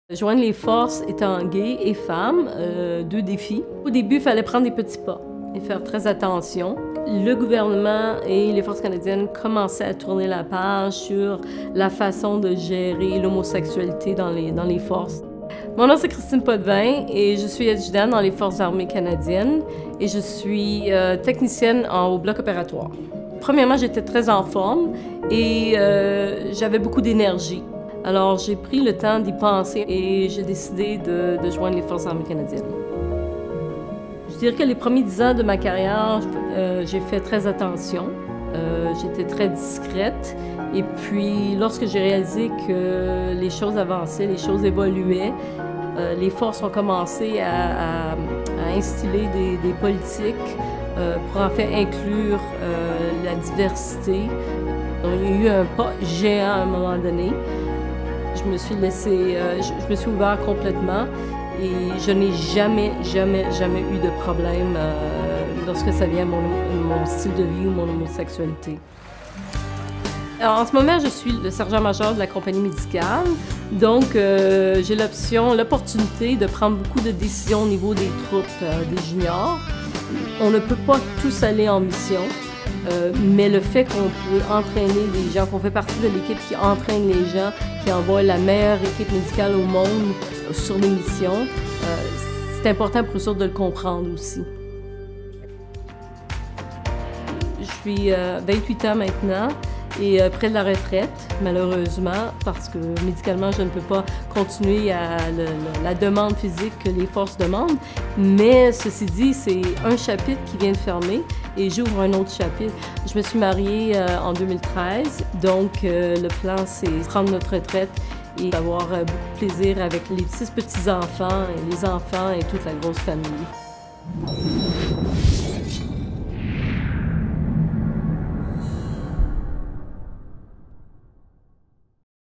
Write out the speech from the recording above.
Joindre les forces étant gay et femme, deux défis. Au début, il fallait prendre des petits pas et faire très attention. Le gouvernement et les forces canadiennes commençaient à tourner la page sur la façon de gérer l'homosexualité dans les forces. Mon nom c'est Christine Potvin et je suis adjudante dans les Forces armées canadiennes et je suis technicienne au bloc opératoire. Premièrement, j'étais très en forme et j'avais beaucoup d'énergie. Alors, j'ai pris le temps d'y penser et j'ai décidé de joindre les Forces armées canadiennes. Je dirais que les premiers 10 ans de ma carrière, j'ai fait très attention. J'étais très discrète. Et puis, lorsque j'ai réalisé que les choses avançaient, les choses évoluaient, les forces ont commencé à instiller des politiques pour en fait inclure la diversité. Il y a eu un pas géant à un moment donné. Je me suis ouverte complètement et je n'ai jamais eu de problème lorsque ça vient à mon style de vie ou mon homosexualité. Alors, en ce moment, je suis le sergent-major de la compagnie médicale, donc j'ai l'opportunité de prendre beaucoup de décisions au niveau des troupes des juniors. On ne peut pas tous aller en mission. Mais le fait qu'on peut entraîner des gens, qu'on fait partie de l'équipe qui entraîne les gens, qui envoie la meilleure équipe médicale au monde sur des missions, c'est important pour eux autres de le comprendre aussi. Je suis 28 ans maintenant et près de la retraite, malheureusement, parce que médicalement, je ne peux pas continuer à la demande physique que les forces demandent. Mais ceci dit, c'est un chapitre qui vient de fermer et j'ouvre un autre chapitre. Je me suis mariée en 2013, donc le plan, c'est prendre notre retraite et avoir beaucoup de plaisir avec les 6 petits-enfants et les enfants et toute la grosse famille.